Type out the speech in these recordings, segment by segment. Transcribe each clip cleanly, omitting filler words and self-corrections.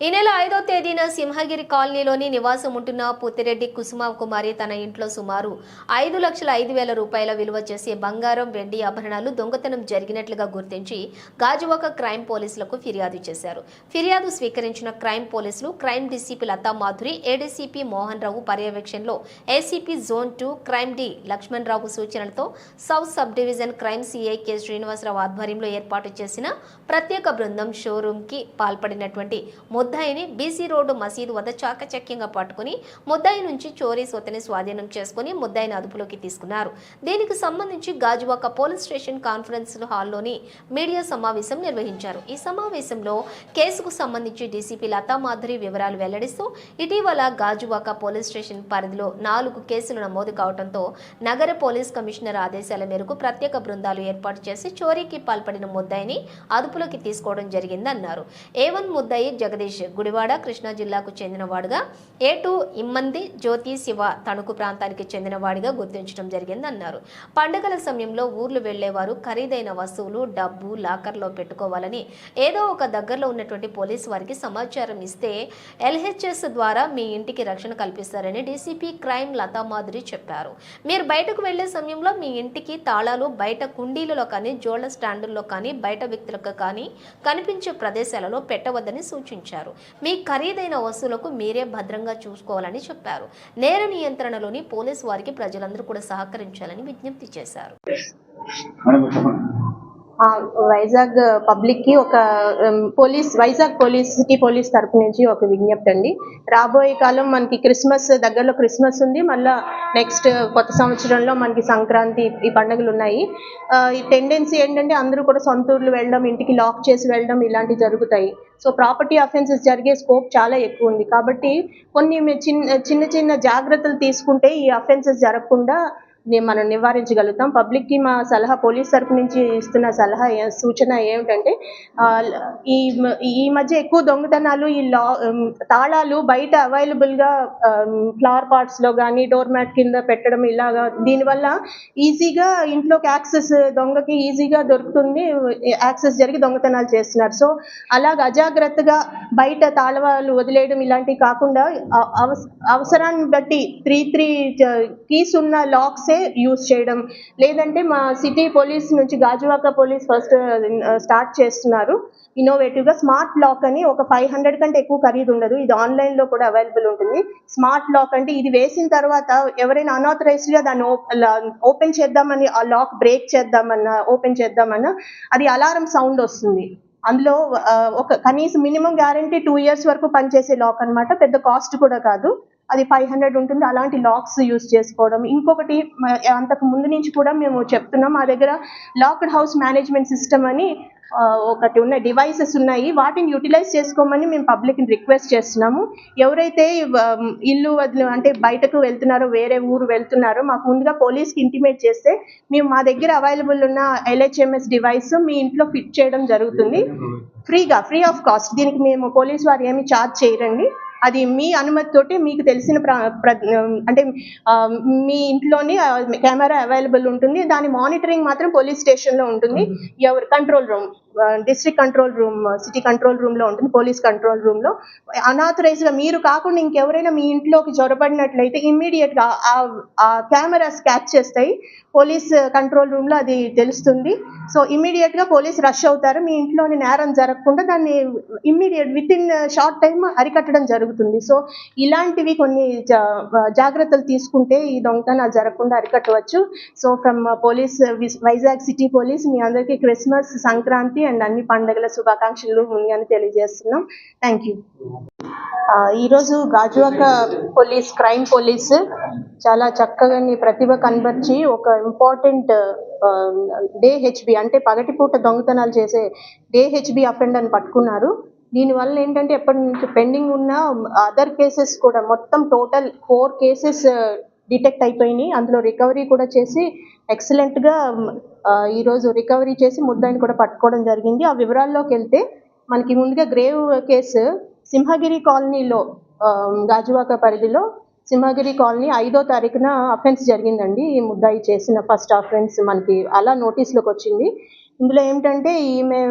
ఈ నెల 5వ తేదీన సింహగిరి కాలనీలోని నివాసం ఉంటున్న పుత్తిరెడ్డి కుసుమ కుమారి తన ఇంట్లో సుమారు 5,05,000 రూపాయల విలువ చేసే బంగారం, వెండి ఆభరణాలు దొంగతనం జరిగినట్లుగా గుర్తించి గాజువాక క్రైమ్ పోలీసులకు ఫిర్యాదు చేశారు. ఫిర్యాదు స్వీకరించిన crime police crime DCP Latha Madhuri, ADCP Mohan Rao పర్యవేక్షణలో ACP zone 2 crime D Lakshman Rao సూచనలతో south sub division crime CI K Srinivasarao ఆధ్వర్యంలో ఏర్పాటు చేసిన ప్రత్యేక బృందం షోరూమ్ కి పాల్పడినటువంటి ముద్దాయిని బీసీ రోడ్డు మసీదు వద్ద చాకచక్యంగా పట్టుకుని ముద్దాయి నుంచి చోరీ సొత్తుని స్వాధీనం చేసుకుని ముద్దాయిని అదుపులోకి తీసుకున్నారు. దీనికి సంబంధించి గాజువాక పోలీస్ స్టేషన్ కాన్ఫరెన్స్ హాల్లోని మీడియా సమావేశం నిర్వహించారు. ఈ సమావేశంలో కేసుకు సంబంధించి డీసీపీ లతా మాధురి వివరాలు వెల్లడిస్తూ ఇటీవల గాజువాక పోలీస్ స్టేషన్ పరిధిలో 4 కేసులు నమోదు కావడంతో నగర పోలీస్ కమిషనర్ ఆదేశాల మేరకు ప్రత్యేక బృందాలు ఏర్పాటు చేసి చోరీకి పాల్పడిన ముద్దాయిని అదుపులోకి తీసుకోవడం జరిగిందన్నారు. A1 ముద్దాయి జగదీష్ గుడివాడ కృష్ణా జిల్లాకు చెందినవాడుగా, A2 ఇమ్మంది జ్యోతి శివ తణుకు ప్రాంతానికి చెందినవాడిగా గుర్తించడం జరిగిందన్నారు. పండుగల సమయంలో ఊర్లు వెళ్లేవారు ఖరీదైన వస్తువులు, డబ్బు లాకర్లో పెట్టుకోవాలని ఏదో ఒక దగ్గరలో ఉన్నటువంటి పోలీసు వారికి సమాచారం ఇస్తే LHS ద్వారా మీ ఇంటికి రక్షణ కల్పిస్తారని డీసీపీ క్రైమ్ లతా మాధురి చెప్పారు. మీరు బయటకు వెళ్లే సమయంలో మీ ఇంటికి తాళాలు బయట కుండీలలో కానీ, జోళ్ల స్టాండుల్లో కానీ, బయట వ్యక్తులకు కానీ కనిపించే ప్రదేశాలలో పెట్టవద్దని సూచించారు. మీ ఖరీదైన వస్తువులకు మీరే భద్రంగా చూసుకోవాలని చెప్పారు. నేర నియంత్రణలోని పోలీసు వారికి ప్రజలందరూ కూడా సహకరించాలని విజ్ఞప్తి చేశారు. వైజాగ్ పబ్లిక్ కి ఒక వైజాగ్ సిటీ పోలీస్ తరపు నుంచి ఒక విజ్ఞప్తి అండి. రాబోయే కాలం మనకి దగ్గరలో క్రిస్మస్ ఉంది, మళ్ళా నెక్స్ట్ కొత్త సంవత్సరంలో మనకి సంక్రాంతి, ఈ పండుగలు ఉన్నాయి. ఈ టెండెన్సీ ఏంటంటే అందరూ కూడా సొంత ఊర్లు వెళ్ళడం, ఇంటికి లాక్ చేసి వెళ్ళడం ఇలాంటివి జరుగుతాయి. సో ప్రాపర్టీ అఫెన్సెస్ జరిగే స్కోప్ చాలా ఎక్కువ ఉంది. కాబట్టి కొన్ని చిన్న జాగ్రత్తలు తీసుకుంటే ఈ అఫెన్సెస్ జరగకుండా మనం నివారించగలుగుతాం. పబ్లిక్కి మా సలహా, పోలీస్ తరపు నుంచి ఇస్తున్న సూచన ఏమిటంటే, ఈ మధ్య ఎక్కువ దొంగతనాలు, ఈ తాళాలు బయట అవైలబుల్గా ఫ్లవర్ పాట్స్లో కానీ డోర్ మ్యాట్ కింద పెట్టడం, ఇలాగా దీనివల్ల ఈజీగా ఇంట్లోకి దొంగకి ఈజీగా దొరుకుతుంది, యాక్సెస్ జరిగి దొంగతనాలు చేస్తున్నారు. సో అలాగ అజాగ్రత్తగా బయట తాళాలు వదిలేయడం ఇలాంటివి కాకుండా అవసరాన్ని బట్టి 3 కీస్ ఉన్న లాక్స్ యూజ్ చేయడం, లేదంటే మా సిటీ పోలీస్ నుంచి గాజువాక పోలీస్ ఫస్ట్ స్టార్ట్ చేస్తున్నారు ఇన్నోవేటివ్ గా. స్మార్ట్ లాక్ అని ఒక 500 కంటే ఎక్కువ ఖరీదు ఉండదు, ఇది ఆన్లైన్ లో కూడా అవైలబుల్ ఉంటుంది. స్మార్ట్ లాక్ అంటే ఇది వేసిన తర్వాత ఎవరైనా అన్ఆథరైజ్డ్ గా దాన్ని ఓపెన్ చేద్దామని, ఆ లాక్ బ్రేక్ చేద్దామన్నా, ఓపెన్ చేద్దామన్నా అది అలారం సౌండ్ వస్తుంది. అందులో ఒక కనీసం మినిమం గ్యారంటీ 2 years వరకు పనిచేసే లాక్ అన్నమాట. పెద్ద కాస్ట్ కూడా కాదు, అది 500 ఉంటుంది. అలాంటి లాక్స్ యూజ్ చేసుకోవడం. ఇంకొకటి, అంతకు ముందు నుంచి కూడా మేము చెప్తున్నాం, మా దగ్గర లాక్డ్ హౌస్ మేనేజ్మెంట్ సిస్టమ్ అని ఒకటి ఉన్న డివైసెస్ ఉన్నాయి. వాటిని యూటిలైజ్ చేసుకోమని మేము పబ్లిక్ని రిక్వెస్ట్ చేస్తున్నాము. ఎవరైతే ఇల్లు వదిలి అంటే బయటకు వెళ్తున్నారో, వేరే ఊరు వెళ్తున్నారో, మాకు ముందుగా పోలీస్కి ఇంటిమేట్ చేస్తే మేము మా దగ్గర అవైలబుల్ ఉన్న LHMS డివైస్ మీ ఇంట్లో ఫిట్ చేయడం జరుగుతుంది ఫ్రీ ఆఫ్ కాస్ట్. దీనికి మేము పోలీసు వారు ఏమి ఛార్జ్ చేయరండి. అది మీ అనుమతితోటి, మీకు తెలిసిన అంటే మీ ఇంట్లోని కెమెరా అవైలబుల్ ఉంటుంది. దాని మానిటరింగ్ మాత్రం పోలీస్ స్టేషన్లో ఉంటుంది. ఎవరు control room, district control room, city control రూమ్లో ఉంటుంది, పోలీస్ కంట్రోల్ రూమ్లో. అన్ఆథరైజ్గా మీరు కాకుండా ఇంకెవరైనా మీ ఇంట్లోకి జొరబడినట్లయితే ఇమ్మీడియట్గా ఆ కెమెరాస్ క్యాచ్ చేస్తాయి, పోలీస్ కంట్రోల్ రూమ్లో అది తెలుస్తుంది. సో ఇమ్మీడియట్గా పోలీస్ రష్ అవుతారు, మీ ఇంట్లోని నేరం జరగకుండా దాన్ని విత్ ఇన్ షార్ట్ టైం అరికట్టడం జరుగుతుంది. సో ఇలాంటివి కొన్ని జాగ్రత్తలు తీసుకుంటే ఈ దొంగతనాలు జరగకుండా అరికట్టవచ్చు. So from police, Vizag city police మీ అందరికీ క్రిస్మస్, సంక్రాంతి అండ్ అన్ని పండుగల శుభాకాంక్షలు ముందుగానే తెలియజేస్తున్నాం. Thank you. ఈరోజు గాజువాక పోలీస్, క్రైమ్ పోలీస్ చాలా చక్కగా ప్రతిభ కనబర్చి ఒక ఇంపార్టెంట్ DHB అంటే పగటిపూట దొంగతనాలు చేసే DHB అఫెండర్ని పట్టుకున్నారు. దీనివల్ల ఏంటంటే ఎప్పటి నుంచి పెండింగ్ ఉన్న అదర్ కేసెస్ కూడా మొత్తం టోటల్ 4 కేసెస్ డిటెక్ట్ అయిపోయినాయి. అందులో రికవరీ కూడా చేసి ఎక్సలెంట్గా ఈరోజు రికవరీ చేసి ముద్దాయిని కూడా పట్టుకోవడం జరిగింది. ఆ వివరాల్లోకి వెళ్తే మనకి ముందుగా గ్రేవ్ కేసు సింహగిరి కాలనీలో, గాజువాక పరిధిలో సింహగిరి కాలనీ 5వ తారీఖున అఫెన్స్ జరిగిందండి. ఈ ముద్దాయి చేసిన ఫస్ట్ అఫెన్స్ మనకి అలా నోటీస్లోకి వచ్చింది. ఇందులో ఏమిటంటే ఈమె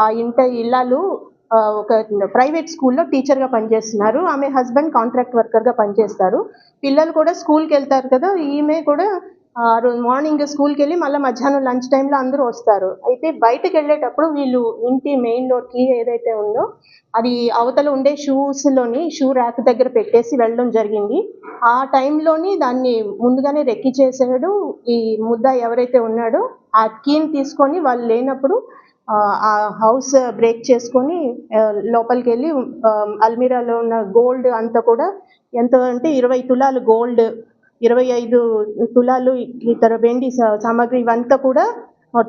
ఆ ఇల్లాలు ఒక ప్రైవేట్ స్కూల్లో టీచర్గా పనిచేస్తున్నారు. ఆమె హస్బెండ్ కాంట్రాక్ట్ వర్కర్గా పనిచేస్తారు. పిల్లలు కూడా స్కూల్కి వెళ్తారు కదా, ఈమె కూడా రోజు మార్నింగ్ స్కూల్కి వెళ్ళి మళ్ళీ మధ్యాహ్నం లంచ్ టైంలో అందరూ వస్తారు. అయితే బయటకు వెళ్ళేటప్పుడు వీళ్ళు ఇంటి మెయిన్ డోర్ కీ ఏదైతే ఉందో అది అవతల ఉండే షూ ర్యాక్ దగ్గర పెట్టేసి వెళ్ళడం జరిగింది. ఆ టైంలోని దాన్ని ముందుగానే రెక్కి చేసాడు. ఈ ముద్దాయి ఎవరైతే ఉన్నాడో ఆ కీని తీసుకొని వాళ్ళు లేనప్పుడు ఆ హౌస్ బ్రేక్ చేసుకొని లోపలికి వెళ్ళి అల్మీరాలో ఉన్న గోల్డ్ అంతా కూడా ఎంత అంటే 20 తులాలు గోల్డ్, 25 తులాలు ఇతర వెండి సామాగ్రి ఇవంతా కూడా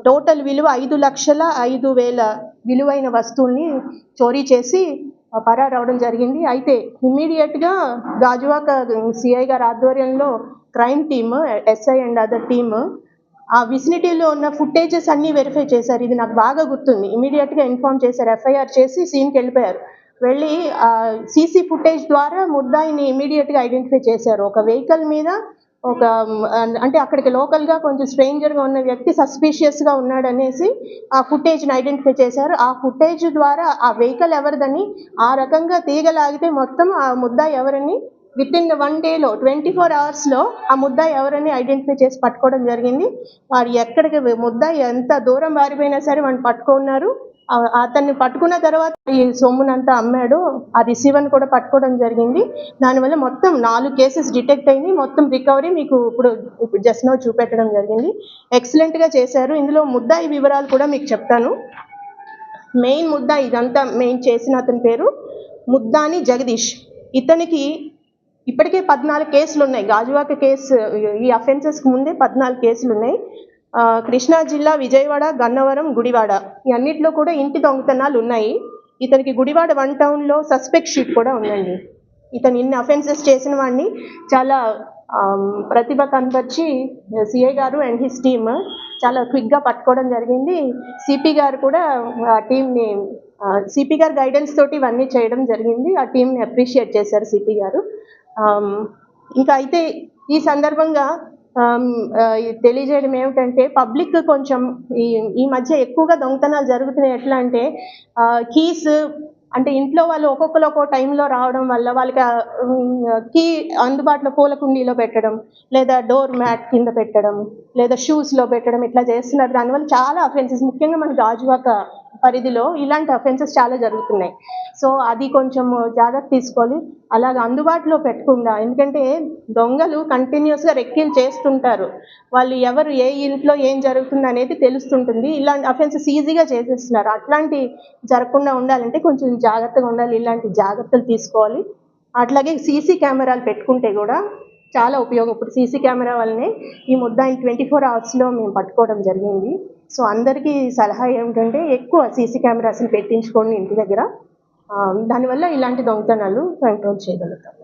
టోటల్ విలువ 5,05,000 విలువైన వస్తువుల్ని చోరీ చేసి పరారవడం జరిగింది. అయితే ఇమ్మీడియట్గా గాజువాక సిఐ గారి ఆధ్వర్యంలో crime team, SI and other team ఆ విసినిటీలో ఉన్న ఫుటేజెస్ అన్నీ వెరిఫై చేశారు. ఇది నాకు బాగా గుర్తుంది. ఇమీడియట్గా ఇన్ఫార్మ్ చేశారు, ఎఫ్ఐఆర్ చేసి సీన్కి వెళ్ళిపోయారు. వెళ్ళి సీసీ ఫుటేజ్ ద్వారా ముద్దాయిని ఇమీడియట్గా ఐడెంటిఫై చేశారు. ఒక వెహికల్ మీద ఒక అంటే అక్కడికి లోకల్గా కొంచెం స్ట్రేంజర్గా ఉన్న వ్యక్తి సస్పీషియస్గా ఉన్నాడనేసి ఆ ఫుటేజ్ని ఐడెంటిఫై చేశారు. ఆ ఫుటేజ్ ద్వారా ఆ వెహికల్ ఎవరిదని ఆ రకంగా తీగలాగితే మొత్తం ఆ ముద్దాయి ఎవరని వితిన్ 1 డేలో 24 అవర్స్లో ఆ ముద్దాయి ఎవరని ఐడెంటిఫై చేసి పట్టుకోవడం జరిగింది. వాడు ఎక్కడికి ముద్దాయి ఎంత దూరం పారిపోయినా సరే వాడిని పట్టుకున్నారు. అతన్ని పట్టుకున్న తర్వాత ఈ సొమ్మునంతా అమ్మాడు. ఆ రిసీవర్ని కూడా పట్టుకోవడం జరిగింది. దానివల్ల మొత్తం 4 కేసెస్ డిటెక్ట్ అయింది. మొత్తం రికవరీ మీకు ఇప్పుడు జస్ట్ నౌ చూపెట్టడం జరిగింది. ఎక్సలెంట్గా చేశారు. ఇందులో ముద్దాయి వివరాలు కూడా మీకు చెప్తాను. మెయిన్ ముద్దాయి ఇదంతా మెయిన్ చేసిన అతని పేరు ముద్దాని జగదీష్. ఇతనికి ఇప్పటికే 14 కేసులు ఉన్నాయి. గాజువాక కేసు ఈ అఫెన్సెస్కి ముందే 14 కేసులు ఉన్నాయి. కృష్ణా జిల్లా విజయవాడ, గన్నవరం, గుడివాడ ఈ అన్నిట్లో కూడా ఇంటి దొంగతనాలు ఉన్నాయి. ఇతనికి గుడివాడ 1 టౌన్లో సస్పెక్ట్ షీట్ కూడా ఉందండి. ఇతను ఇన్ని అఫెన్సెస్ చేసిన వాడిని చాలా ప్రతిభ కనపరిచి సిఐ గారు అండ్ హిస్ టీమ్ చాలా క్విక్గా పట్టుకోవడం జరిగింది. సిపి గారు కూడా ఆ టీంని సిపి గారు గైడెన్స్ తోటి ఇవన్నీ చేయడం జరిగింది. ఆ టీంని అప్రిషియేట్ చేశారు సిపి గారు. ఇంకా అయితే ఈ సందర్భంగా తెలియజేయడం ఏమిటంటే పబ్లిక్ కొంచెం ఈ మధ్య ఎక్కువగా దొంగతనాలు జరుగుతున్నాయి. ఎట్లా అంటే కీస్ అంటే ఇంట్లో వాళ్ళు ఒక్కొక్కరు ఒక్కో టైంలో రావడం వల్ల వాళ్ళకి కీ అందుబాటులో పూల కుండీలో పెట్టడం, లేదా డోర్ మ్యాట్ కింద పెట్టడం, లేదా షూస్లో పెట్టడం ఇట్లా చేస్తున్నారు. దానివల్ల చాలా అఫెన్సెస్ ముఖ్యంగా మన గాజువాక పరిధిలో ఇలాంటి అఫెన్సెస్ చాలా జరుగుతున్నాయి. సో అది కొంచెం జాగ్రత్త తీసుకోవాలి. అలాగ అందుబాటులో పెట్టకుండా, ఎందుకంటే దొంగలు కంటిన్యూస్గా రెక్కీలు చేస్తుంటారు. వాళ్ళు ఎవరు ఏ ఇంట్లో ఏం జరుగుతుంది అనేది తెలుస్తుంటుంది. ఇలాంటి అఫెన్సెస్ ఈజీగా చేసేస్తున్నారు. అట్లాంటి జరగకుండా ఉండాలంటే కొంచెం జాగ్రత్తగా ఉండాలి. ఇలాంటి జాగ్రత్తలు తీసుకోవాలి. అట్లాగే సీసీ కెమెరాలు పెట్టుకుంటే కూడా చాలా ఉపయోగం. ఇప్పుడు సీసీ కెమెరా వల్లనే ఈ ముద్దాయిని 24 అవర్స్లో మేము పట్టుకోవడం జరిగింది. సో అందరికీ సలహా ఏమిటంటే ఎక్కువ సీసీ కెమెరాస్ని పెట్టించుకోండి ఇంటి దగ్గర. దానివల్ల ఇలాంటి దొంగతనాలు కంట్రోల్ చేయగలుగుతాం.